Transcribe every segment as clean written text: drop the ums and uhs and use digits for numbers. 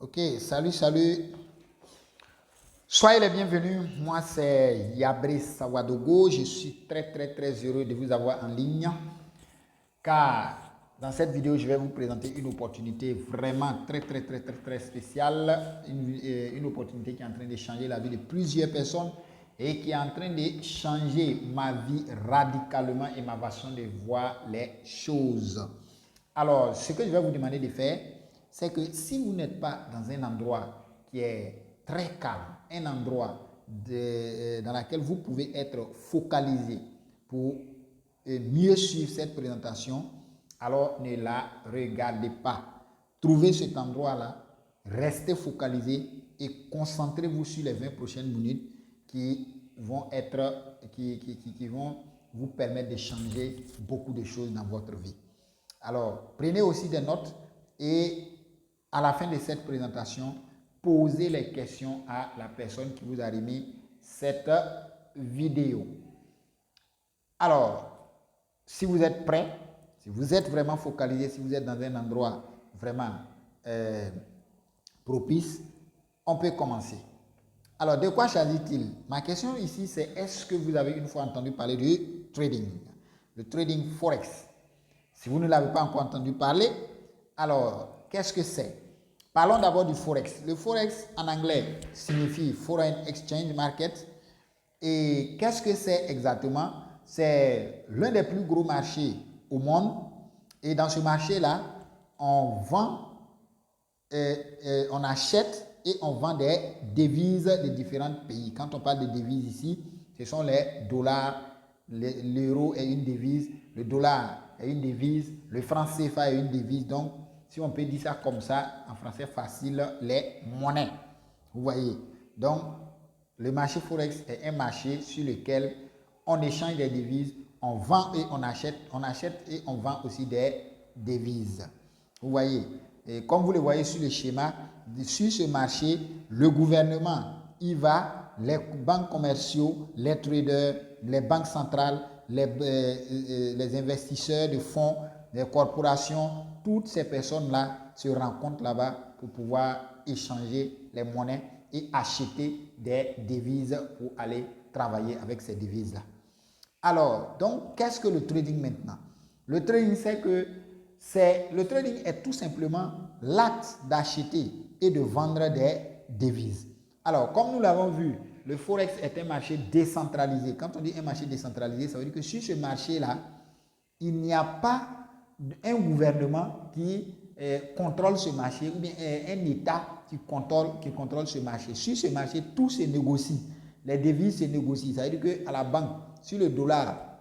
Ok, salut. Soyez les bienvenus. Moi, c'est Yabré Sawadogo. Je suis très heureux de vous avoir en ligne. Car dans cette vidéo, je vais vous présenter une opportunité vraiment très spéciale. Une opportunité qui est en train de changer la vie de plusieurs personnes et qui est en train de changer ma vie radicalement et ma façon de voir les choses. Alors, ce que je vais vous demander de faire, c'est que si vous n'êtes pas dans un endroit qui est très calme, un endroit dans lequel vous pouvez être focalisé pour mieux suivre cette présentation, alors ne la regardez pas. Trouvez cet endroit-là, restez focalisé et concentrez-vous sur les 20 prochaines minutes qui vont vous permettre de changer beaucoup de choses dans votre vie. Alors, prenez aussi des notes et à la fin de cette présentation, posez les questions à la personne qui vous a remis cette vidéo. Alors, si vous êtes prêt, si vous êtes vraiment focalisé, si vous êtes dans un endroit vraiment propice, on peut commencer. Alors, de quoi s'agit-il? Ma question ici, c'est est-ce que vous avez une fois entendu parler du trading, le trading Forex? Si vous ne l'avez pas encore entendu parler, alors, qu'est-ce que c'est? Parlons d'abord du Forex. Le Forex, en anglais, signifie Foreign Exchange Market. Et qu'est-ce que c'est exactement? C'est l'un des plus gros marchés au monde. Et dans ce marché-là, on vend, on achète et on vend des devises de différents pays. Quand on parle de devises ici, ce sont les dollars, l'euro est une devise, le dollar est une devise, le franc CFA est une devise. Donc, si on peut dire ça comme ça, en français facile, les monnaies. Vous voyez? Donc, le marché Forex est un marché sur lequel on échange des devises, on vend et on achète et on vend aussi des devises. Vous voyez? Et comme vous le voyez sur le schéma, sur ce marché, le gouvernement y va, les banques commerciaux, les traders, les banques centrales, les investisseurs de fonds, les corporations, toutes ces personnes-là se rencontrent là-bas pour pouvoir échanger les monnaies et acheter des devises pour aller travailler avec ces devises-là. Alors, donc, qu'est-ce que le trading maintenant? Le trading, le trading est tout simplement l'acte d'acheter et de vendre des devises. Alors, comme nous l'avons vu, le Forex est un marché décentralisé. Quand on dit un marché décentralisé, ça veut dire que sur ce marché-là, il n'y a pas un gouvernement qui contrôle ce marché ou bien un État qui contrôle ce marché. Sur ce marché, tout se négocie. Les devises se négocient. Ça veut dire qu'à la banque, si le dollar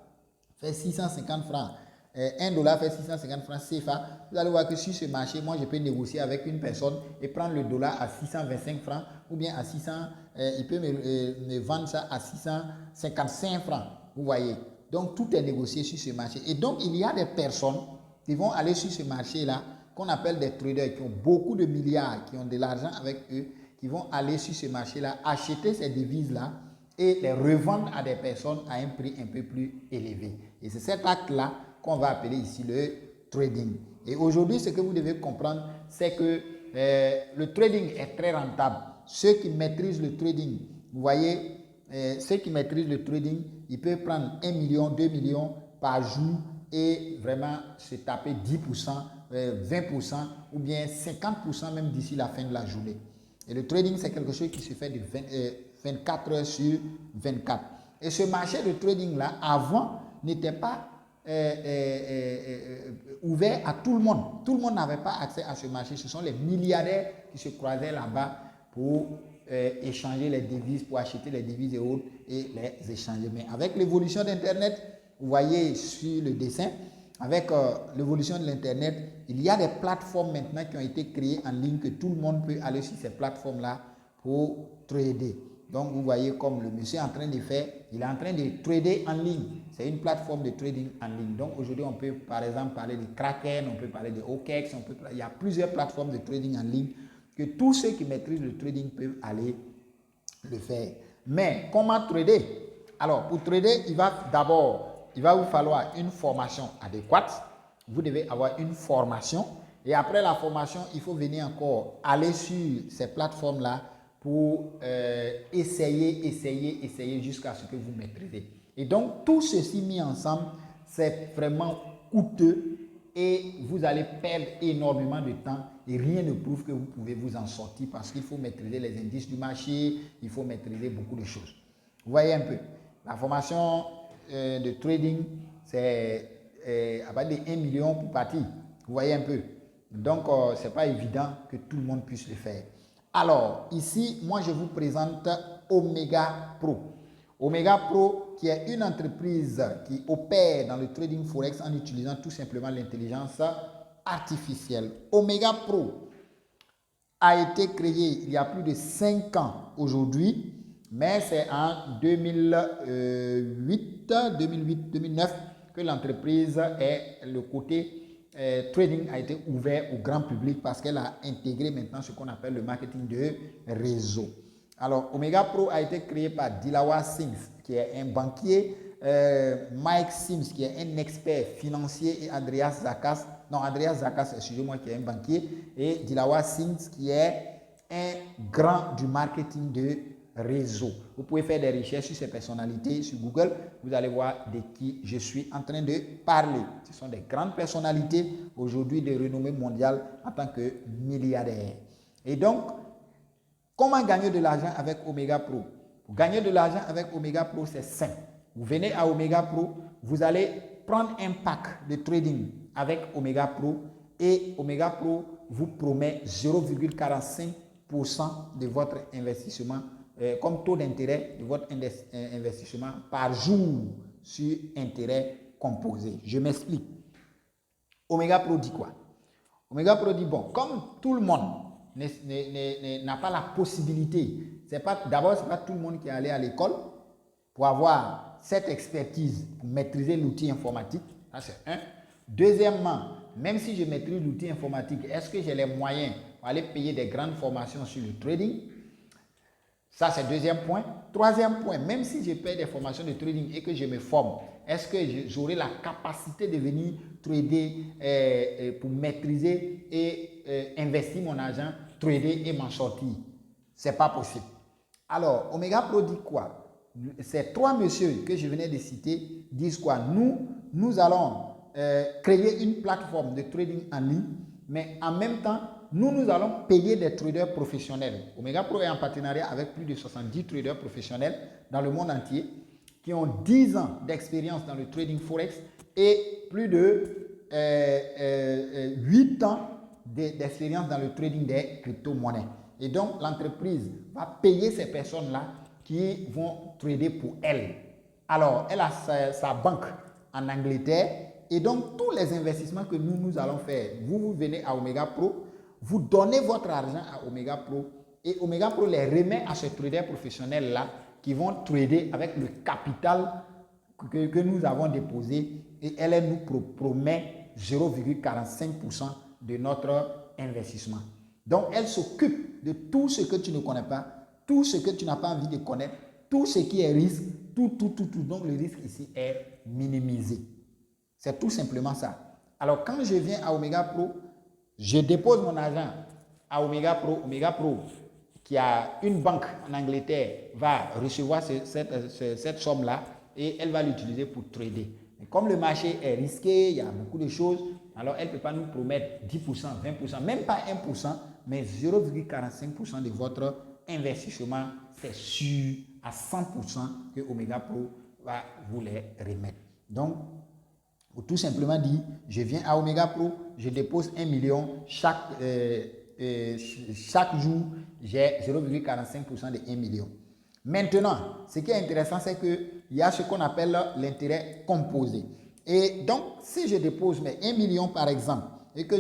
fait 650 francs, 1 dollar fait 650 francs CFA, vous allez voir que sur ce marché, moi je peux négocier avec une personne et prendre le dollar à 625 francs ou bien à 600, il peut me vendre ça à 655 francs. Vous voyez? Donc tout est négocié sur ce marché. Et donc il y a des personnes qui vont aller sur ce marché-là, qu'on appelle des traders, qui ont beaucoup de milliards, qui ont de l'argent avec eux, qui vont aller sur ce marché-là, acheter ces devises-là et les revendre à des personnes à un prix un peu plus élevé. Et c'est cet acte-là qu'on va appeler ici le trading. Et aujourd'hui, ce que vous devez comprendre, c'est que le trading est très rentable. Ceux qui maîtrisent le trading, vous voyez, ceux qui maîtrisent le trading, ils peuvent prendre 1 million, 2 millions par jour et vraiment se taper 10%, 20% ou bien 50% même d'ici la fin de la journée. Et le trading, c'est quelque chose qui se fait de 24 heures sur 24. Et ce marché de trading-là, avant, n'était pas ouvert à tout le monde. Tout le monde n'avait pas accès à ce marché. Ce sont les milliardaires qui se croisaient là-bas pour échanger les devises, pour acheter les devises et autres et les échanger. Mais avec l'évolution d'Internet, vous voyez sur le dessin, avec l'évolution de l'Internet, il y a des plateformes maintenant qui ont été créées en ligne que tout le monde peut aller sur ces plateformes-là pour trader. Donc, vous voyez comme le monsieur est en train de faire, il est en train de trader en ligne. C'est une plateforme de trading en ligne. Donc, aujourd'hui, on peut par exemple parler de Kraken, on peut parler de OKEx, il y a plusieurs plateformes de trading en ligne que tous ceux qui maîtrisent le trading peuvent aller le faire. Mais comment trader? Alors, pour trader, il va vous falloir une formation adéquate. Vous devez avoir une formation Et après la formation, il faut venir encore aller sur ces plateformes-là pour essayer jusqu'à ce que vous maîtrisez. Et donc, tout ceci mis ensemble, c'est vraiment coûteux et vous allez perdre énormément de temps et rien ne prouve que vous pouvez vous en sortir parce qu'il faut maîtriser les indices du marché, il faut maîtriser beaucoup de choses. Vous voyez un peu, la formation de trading, c'est à partir de 1 million pour partir. Vous voyez un peu. Donc, ce n'est pas évident que tout le monde puisse le faire. Alors, ici, moi, je vous présente Omega Pro. Omega Pro, qui est une entreprise qui opère dans le trading forex en utilisant tout simplement l'intelligence artificielle. Omega Pro a été créé il y a plus de 5 ans aujourd'hui, mais c'est en 2008-2009 que l'entreprise est le côté trading a été ouvert au grand public parce qu'elle a intégré maintenant ce qu'on appelle le marketing de réseau. Alors, Omega Pro a été créé par Dilawar Sims, qui est un banquier, Mike Sims, qui est un expert financier, et Andreas Zakas, excusez-moi, qui est un banquier, et Dilawar Sims, qui est un grand du marketing de réseau. Vous pouvez faire des recherches sur ces personnalités sur Google, vous allez voir de qui je suis en train de parler. Ce sont des grandes personnalités aujourd'hui de renommée mondiale en tant que milliardaires. Et donc, comment gagner de l'argent avec Omega Pro? Pour gagner de l'argent avec Omega Pro, c'est simple. Vous venez à Omega Pro, vous allez prendre un pack de trading avec Omega Pro et Omega Pro vous promet 0,45% de votre investissement comme taux d'intérêt de votre investissement par jour sur intérêt composé. Je m'explique. Omega Pro dit quoi? Omega Pro dit, bon, comme tout le monde n'a pas la possibilité, d'abord, ce n'est pas tout le monde qui est allé à l'école pour avoir cette expertise, pour maîtriser l'outil informatique. Ça, c'est un. Deuxièmement, même si je maîtrise l'outil informatique, est-ce que j'ai les moyens pour aller payer des grandes formations sur le trading? Ça, c'est le deuxième point. Troisième point, même si je paie des formations de trading et que je me forme, est-ce que j'aurai la capacité de venir trader pour maîtriser et investir mon argent, trader et m'en sortir? Ce n'est pas possible. Alors, Omega Pro dit quoi? Ces trois messieurs que je venais de citer disent quoi? Nous allons créer une plateforme de trading en ligne, mais en même temps, nous allons payer des traders professionnels. Omega Pro est en partenariat avec plus de 70 traders professionnels dans le monde entier qui ont 10 ans d'expérience dans le trading forex et plus de 8 ans d'expérience dans le trading des crypto-monnaies. Et donc, l'entreprise va payer ces personnes-là qui vont trader pour elle. Alors, elle a sa banque en Angleterre et donc, tous les investissements que nous allons faire, vous venez à Omega Pro, vous donnez votre argent à Omega Pro et Omega Pro les remet à ces traders professionnels-là qui vont trader avec le capital que nous avons déposé et elle nous promet 0,45% de notre investissement. Donc, elle s'occupe de tout ce que tu ne connais pas, tout ce que tu n'as pas envie de connaître, tout ce qui est risque, tout. Donc, le risque ici est minimisé. C'est tout simplement ça. Alors, quand je viens à Omega Pro, je dépose mon argent à Omega Pro. Omega Pro, qui a une banque en Angleterre, va recevoir cette somme-là et elle va l'utiliser pour trader. Mais comme le marché est risqué, il y a beaucoup de choses, alors elle ne peut pas nous promettre 10%, 20%, même pas 1%, mais 0,45% de votre investissement, c'est sûr à 100% que Omega Pro va vous les remettre. Donc, tout simplement dit, je viens à Omega Pro, je dépose 1 million, chaque jour, j'ai 0,45% de 1 million. Maintenant, ce qui est intéressant, c'est qu'il y a ce qu'on appelle l'intérêt composé. Et donc, si je dépose mes 1 million par exemple, et que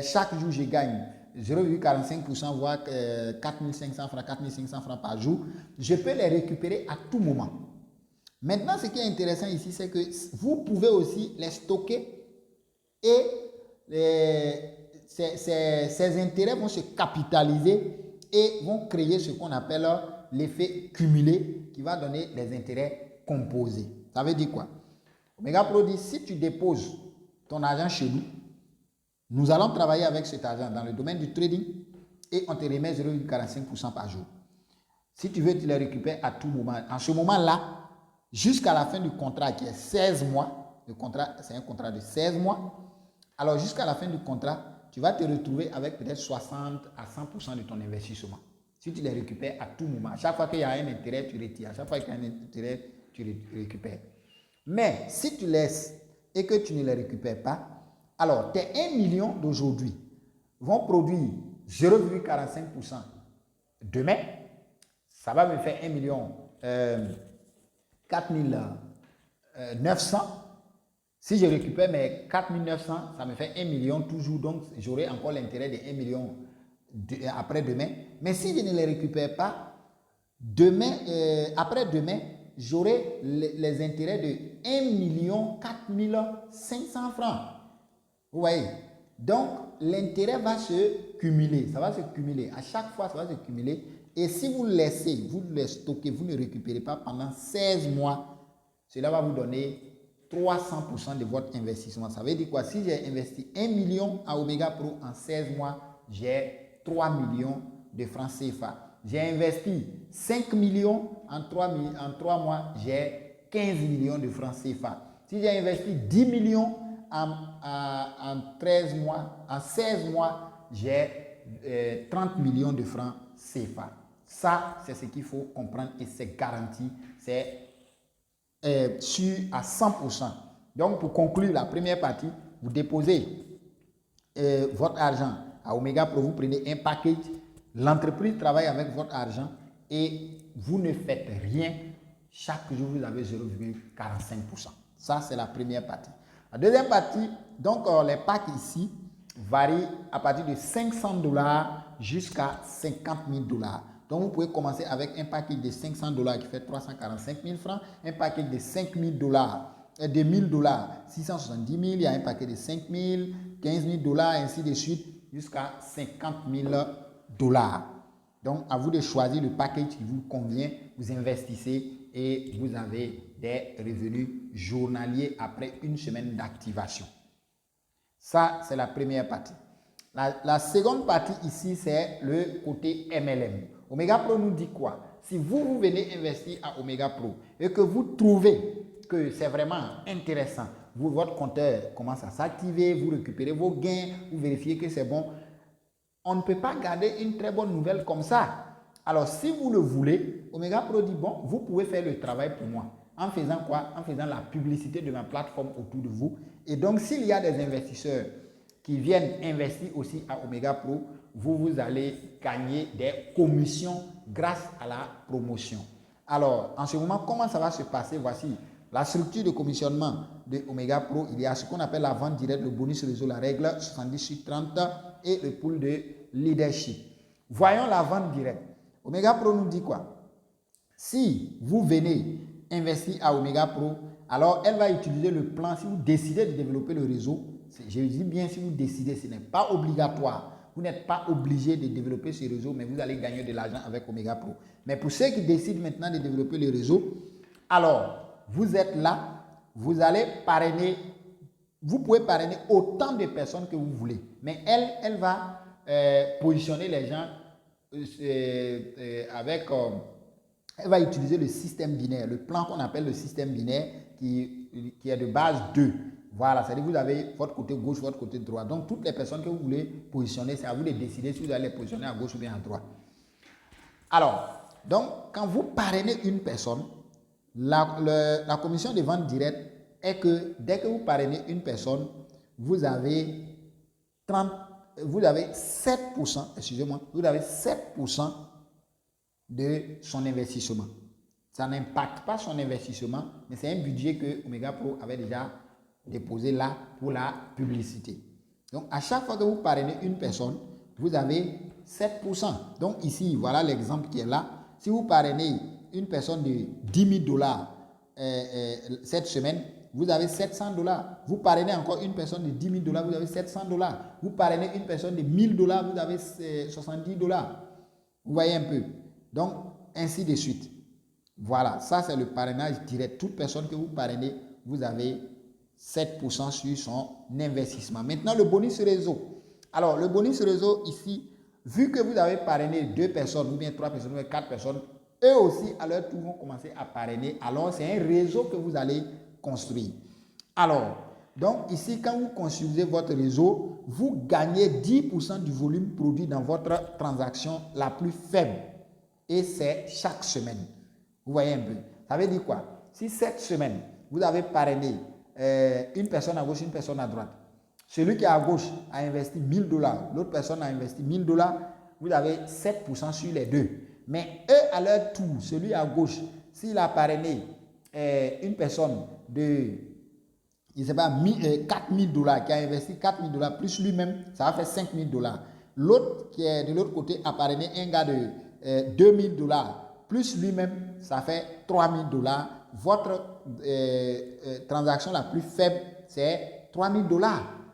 chaque jour je gagne 0,45%, voire 4500 francs, 4500 francs par jour, je peux les récupérer à tout moment. Maintenant, ce qui est intéressant ici, c'est que vous pouvez aussi les stocker et ces intérêts vont se capitaliser et vont créer ce qu'on appelle l'effet cumulé qui va donner des intérêts composés. Ça veut dire quoi? Omega Pro dit, si tu déposes ton argent chez nous, Nous allons travailler avec cet argent dans le domaine du trading et on te remet 0,45% par jour. Si tu veux, tu les récupères à tout moment. En ce moment-là, jusqu'à la fin du contrat qui est 16 mois, le contrat, c'est un contrat de 16 mois. Alors, jusqu'à la fin du contrat, tu vas te retrouver avec peut-être 60 à 100% de ton investissement. Si tu les récupères à tout moment, à chaque fois qu'il y a un intérêt, tu retires. À chaque fois qu'il y a un intérêt, tu récupères. Mais si tu laisses et que tu ne les récupères pas, alors tes 1 million d'aujourd'hui vont produire 0,45% demain. Ça va me faire 1 million 4900. Si je récupère mes 4900, ça me fait 1 million toujours. Donc, j'aurai encore l'intérêt de 1 million après-demain. Mais si je ne les récupère pas, après-demain, j'aurai les intérêts de 1 4500 francs. Vous voyez? Donc, l'intérêt va se cumuler. Ça va se cumuler. À chaque fois, ça va se cumuler. Et si vous laissez, vous les stockez, vous ne récupérez pas pendant 16 mois, cela va vous donner 300% de votre investissement. Ça veut dire quoi? Si j'ai investi 1 million à Omega Pro en 16 mois, j'ai 3 millions de francs CFA. J'ai investi 5 millions en 3 mois, j'ai 15 millions de francs CFA. Si j'ai investi 10 millions en 13 mois, en 16 mois, j'ai 30 millions de francs CFA. Ça, c'est ce qu'il faut comprendre et c'est garanti, c'est sûr à 100%. Donc, pour conclure la première partie, vous déposez votre argent à Omega Pro, vous prenez un package, l'entreprise travaille avec votre argent et vous ne faites rien. Chaque jour, vous avez 0,45%. Ça, c'est la première partie. La deuxième partie, donc les packs ici varient à partir de $500 jusqu'à $50,000. Donc, vous pouvez commencer avec un package de $500 qui fait 345 000 francs, un package de $5,000, de $1,000, 670 000, il y a un paquet de 5 000, 15 000 $, ainsi de suite, jusqu'à $50,000. Donc, à vous de choisir le package qui vous convient, vous investissez et vous avez des revenus journaliers après une semaine d'activation. Ça, c'est la première partie. La seconde partie ici, c'est le côté MLM. Omega Pro nous dit quoi? Si vous venez investir à Omega Pro et que vous trouvez que c'est vraiment intéressant, votre compteur commence à s'activer, vous récupérez vos gains, vous vérifiez que c'est bon, on ne peut pas garder une très bonne nouvelle comme ça. Alors, si vous le voulez, Omega Pro dit, bon, vous pouvez faire le travail pour moi. En faisant quoi? En faisant la publicité de ma plateforme autour de vous. Et donc, s'il y a des investisseurs qui viennent investir aussi à Omega Pro, vous allez gagner des commissions grâce à la promotion. Alors, en ce moment, comment ça va se passer? Voici la structure de commissionnement de Omega Pro. Il y a ce qu'on appelle la vente directe, le bonus réseau, la règle 70/30 et le pool de leadership. Voyons la vente directe. Omega Pro nous dit quoi? Si vous venez investir à Omega Pro, alors elle va utiliser le plan. Si vous décidez de développer le réseau, je dis bien si vous décidez, ce n'est pas obligatoire. Vous n'êtes pas obligé de développer ce réseau, mais vous allez gagner de l'argent avec Omega Pro. Mais pour ceux qui décident maintenant de développer le réseau, alors vous êtes là, vous allez parrainer, vous pouvez parrainer autant de personnes que vous voulez. Mais elle va positionner les gens elle va utiliser le système binaire, le plan qu'on appelle le système binaire qui est de base 2. Voilà, c'est-à-dire que vous avez votre côté gauche, votre côté droit. Donc, toutes les personnes que vous voulez positionner, c'est à vous de décider si vous allez les positionner à gauche ou bien à droite. Alors, donc, quand vous parrainez une personne, la commission de vente directe est que dès que vous parrainez une personne, vous avez 7%, excusez-moi, vous avez 7% de son investissement. Ça n'impacte pas son investissement, mais c'est un budget que Omega Pro avait déjà déposé là pour la publicité. Donc, à chaque fois que vous parrainez une personne, vous avez 7%. Donc, ici, voilà l'exemple qui est là. Si vous parrainez une personne de 10 000 $ cette semaine, vous avez 700 $. Vous parrainez encore une personne de 10 000 $, vous avez 700 $. Vous parrainez une personne de 1000 $, vous avez 70 $. Vous voyez un peu. Donc, ainsi de suite. Voilà, ça c'est le parrainage direct. Toute personne que vous parrainez, vous avez 7% sur son investissement. Maintenant, le bonus réseau. Alors, le bonus réseau ici, vu que vous avez parrainé 2 personnes, ou bien 3 personnes, ou bien 4 personnes, eux aussi, à leur tour, vont commencer à parrainer. Alors, c'est un réseau que vous allez construire. Alors, donc ici, quand vous construisez votre réseau, vous gagnez 10% du volume produit dans votre transaction la plus faible. Et c'est chaque semaine. Vous voyez un peu. Ça veut dire quoi? Si cette semaine, vous avez parrainé une personne à gauche, une personne à droite, celui qui est à gauche a investi 1000 $, l'autre personne a investi 1000 $, vous avez 7% sur les deux. Mais eux, à leur tour, celui à gauche, s'il a parrainé une personne de, je ne sais pas, 4000 $, qui a investi 4000 $ plus lui-même, ça va faire 5000 $. L'autre qui est de l'autre côté a parrainé un gars de 2000 $, plus lui-même, ça fait 3000 $. Votre transaction la plus faible, c'est 3000 $.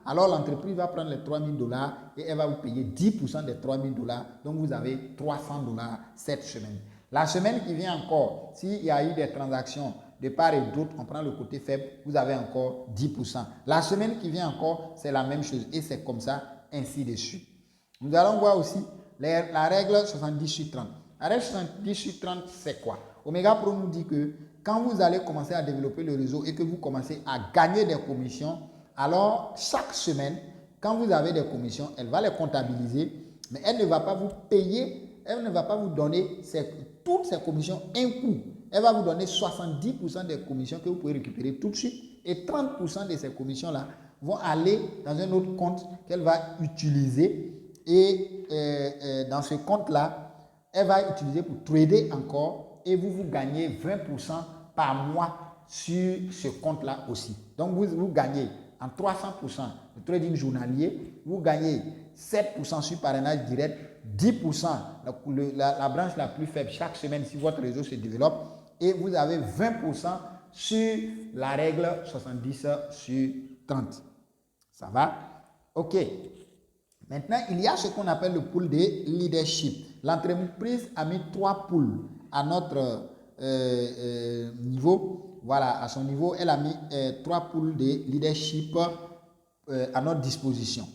Alors l'entreprise va prendre les 3000 $ et elle va vous payer 10% des 3000 $. Donc vous avez 300 $ cette semaine. La semaine qui vient encore, s'il y a eu des transactions de part et d'autre, on prend le côté faible, vous avez encore 10%. La semaine qui vient encore, c'est la même chose et c'est comme ça, ainsi de suite. Nous allons voir aussi la règle 70/30. La règle 70/30, c'est quoi? Omega Pro nous dit que quand vous allez commencer à développer le réseau et que vous commencez à gagner des commissions, alors chaque semaine, quand vous avez des commissions, elle va les comptabiliser, mais elle ne va pas vous payer, elle ne va pas vous donner toutes ces commissions un coup. Elle va vous donner 70% des commissions que vous pouvez récupérer tout de suite et 30% de ces commissions-là vont aller dans un autre compte qu'elle va utiliser et dans ce compte-là, elle va utiliser pour trader encore et vous gagnez 20% par mois sur ce compte-là aussi. Donc, vous gagnez en 300% le trading journalier, vous gagnez 7% sur parrainage direct, 10% la branche la plus faible chaque semaine si votre réseau se développe et vous avez 20% sur la règle 70/30. Ça va? OK. Maintenant, il y a ce qu'on appelle le pool de leadership. L'entreprise a mis 3 pools à notre niveau. Voilà, à son niveau, elle a mis 3 pools de leadership à notre disposition.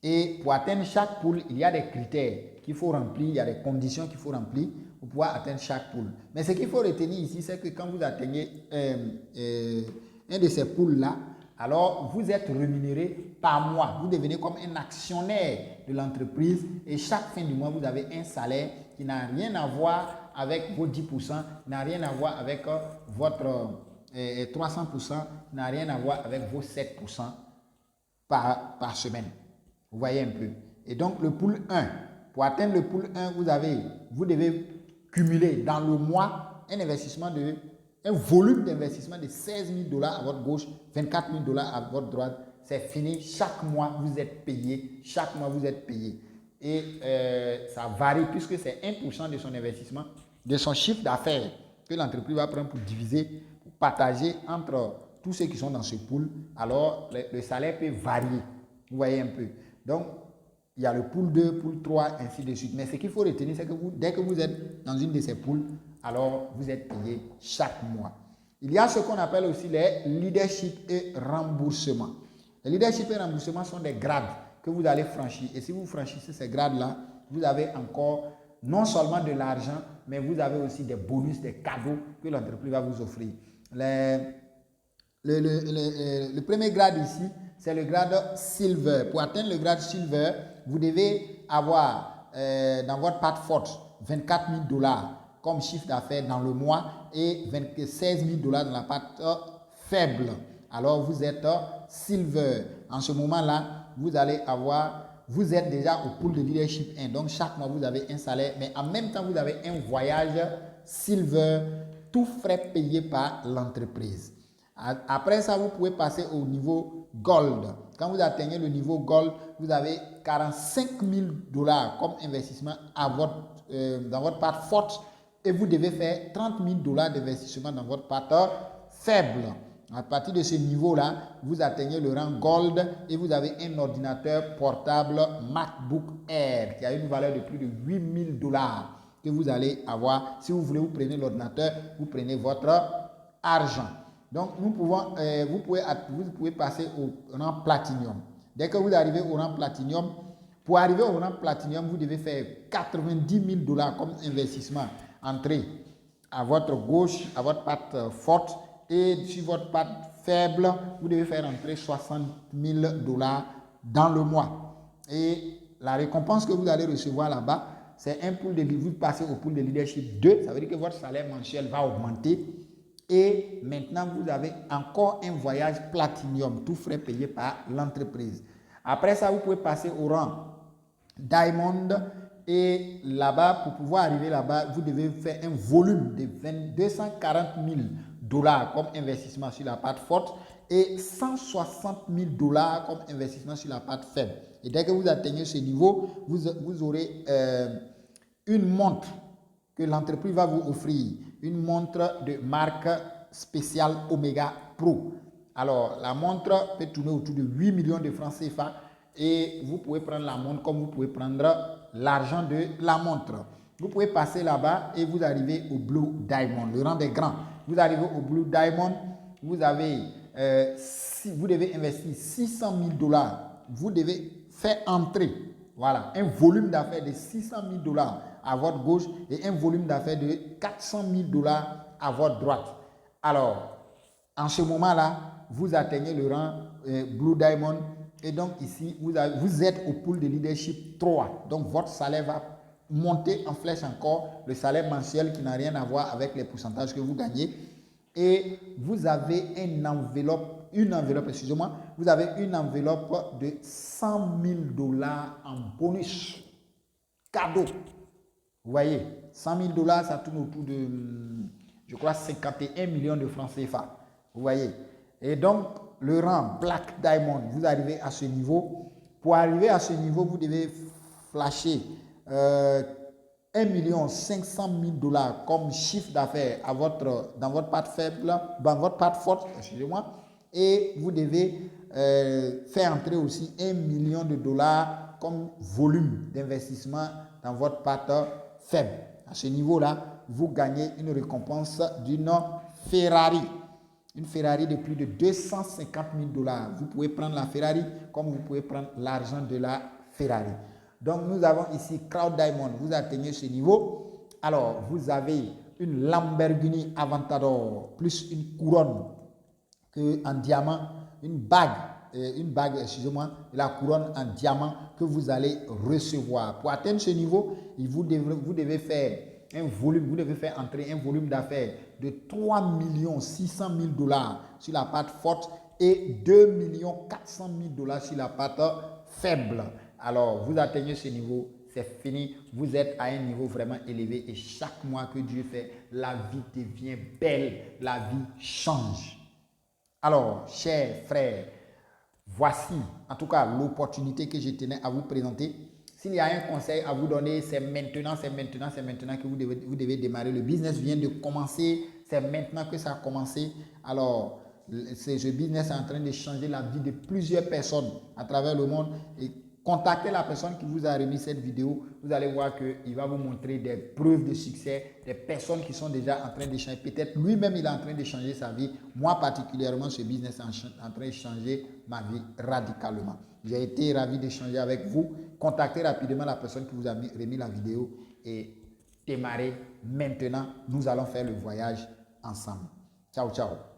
Et pour atteindre chaque pool, il y a des critères qu'il faut remplir, il y a des conditions qu'il faut remplir pour pouvoir atteindre chaque pool. Mais ce qu'il faut retenir ici, c'est que quand vous atteignez un de ces pools-là, alors vous êtes rémunéré par mois. Vous devenez comme un actionnaire de l'entreprise et chaque fin du mois, vous avez un salaire qui n'a rien à voir avec vos 10%, n'a rien à voir avec votre 300%, n'a rien à voir avec vos 7% par semaine. Vous voyez un peu. Et donc, le pool 1, pour atteindre le pool 1, vous devez cumuler dans le mois un volume d'investissement de 16 000 $ à votre gauche, 24 000 $ à votre droite. C'est fini. Chaque mois, vous êtes payé. Chaque mois, vous êtes payé. Et ça varie puisque c'est 1% de son investissement, de son chiffre d'affaires que l'entreprise va prendre pour diviser, pour partager entre tous ceux qui sont dans ce pool. Alors, le salaire peut varier. Vous voyez un peu. Donc, il y a le pool 2, pool 3, ainsi de suite. Mais ce qu'il faut retenir, c'est que dès que vous êtes dans une de ces pools, alors vous êtes payé chaque mois. Il y a ce qu'on appelle aussi les leadership et remboursements. Les leadership et remboursements sont des grades que vous allez franchir. Et si vous franchissez ces grades-là, vous avez encore non seulement de l'argent, mais vous avez aussi des bonus, des cadeaux que l'entreprise va vous offrir. Le premier grade ici, c'est le grade Silver. Pour atteindre le grade Silver, vous devez avoir dans votre part forte 24 000 $ comme chiffre d'affaires dans le mois et 16 000 $ dans la part faible. Alors, vous êtes Silver. En ce moment-là, vous êtes déjà au pool de leadership 1. Donc, chaque mois, vous avez un salaire, mais en même temps, vous avez un voyage Silver, tout frais payé par l'entreprise. Après ça, vous pouvez passer au niveau Gold. Quand vous atteignez le niveau Gold, vous avez 45 000 $ comme investissement dans votre part forte et vous devez faire 30 000 $ d'investissement dans votre part faible. À partir de ce niveau-là, vous atteignez le rang Gold et vous avez un ordinateur portable MacBook Air qui a une valeur de plus de 8 000 $ que vous allez avoir. Si vous voulez, vous prenez l'ordinateur, vous prenez votre argent. Donc, vous pouvez passer au rang Platinum. Dès que vous arrivez au rang Platinum, pour arriver au rang Platinum, vous devez faire 90 000 dollars comme investissement. Entrez à votre gauche, à votre patte forte, et sur votre patte faible, vous devez faire entrer 60 000 dollars dans le mois. Et la récompense que vous allez recevoir là-bas, c'est un pool de leadership. Vous passez au pool de leadership 2, ça veut dire que votre salaire mensuel va augmenter. Et maintenant, vous avez encore un voyage Platinum, tout frais payé par l'entreprise. Après ça, vous pouvez passer au rang Diamond. Et là-bas, pour pouvoir arriver là-bas, vous devez faire un volume de 240 000 dollars comme investissement sur la partie forte et 160 000 dollars comme investissement sur la partie faible. Et dès que vous atteignez ce niveau, vous aurez une montre que l'entreprise va vous offrir, une montre de marque spéciale Omega Pro. Alors, la montre peut tourner autour de 8 millions de francs CFA et vous pouvez prendre la montre comme vous pouvez prendre l'argent de la montre. Vous pouvez passer là-bas et vous arrivez au Blue Diamond, le rang des grands. Vous arrivez au Blue Diamond, vous devez investir 600 000 dollars. Vous devez faire entrer, voilà, un volume d'affaires de 600 000 dollars à votre gauche et un volume d'affaires de 400 000 dollars à votre droite. Alors, en ce moment-là, vous atteignez le rang Blue Diamond et donc ici, vous êtes au pool de leadership 3. Donc, votre salaire va monter en flèche encore, le salaire mensuel qui n'a rien à voir avec les pourcentages que vous gagnez. Et vous avez une enveloppe, vous avez une enveloppe de 100 000 dollars en bonus, cadeau. Vous voyez, 100 000 dollars, ça tourne autour de, je crois, 51 millions de francs CFA. Vous voyez. Et donc, le rang Black Diamond, vous arrivez à ce niveau. Pour arriver à ce niveau, vous devez flasher 1 500 000 dollars comme chiffre d'affaires dans votre part faible, dans votre part forte, excusez-moi, et vous devez faire entrer aussi 1 million de dollars comme volume d'investissement dans votre part faible. À ce niveau-là, vous gagnez une récompense d'une Ferrari. Une Ferrari de plus de 250 000 dollars. Vous pouvez prendre la Ferrari comme vous pouvez prendre l'argent de la Ferrari. Donc, nous avons ici Crowd Diamond. Vous atteignez ce niveau. Alors, vous avez une Lamborghini Aventador plus une couronne en diamant, une bague, excusez-moi, la couronne en diamant que vous allez recevoir. Pour atteindre ce niveau, vous devez faire un volume, vous devez faire entrer un volume d'affaires de 3 600 000 dollars sur la part forte et 2 400 000 dollars sur la part faible. Alors, vous atteignez ce niveau, c'est fini. Vous êtes à un niveau vraiment élevé et chaque mois que Dieu fait, la vie devient belle, la vie change. Alors, chers frères, voici en tout cas l'opportunité que je tenais à vous présenter. S'il y a un conseil à vous donner, c'est maintenant que vous devez démarrer. Le business vient de commencer, c'est maintenant que ça a commencé. Alors, ce business est en train de changer la vie de plusieurs personnes à travers le monde. Et contactez la personne qui vous a remis cette vidéo. Vous allez voir qu'il va vous montrer des preuves de succès, des personnes qui sont déjà en train de changer. Peut-être lui-même, il est en train de changer sa vie. Moi, particulièrement, ce business est en train de changer ma vie radicalement. J'ai été ravi d'échanger avec vous. Contactez rapidement la personne qui vous a remis la vidéo et démarrez maintenant. Nous allons faire le voyage ensemble. Ciao, ciao.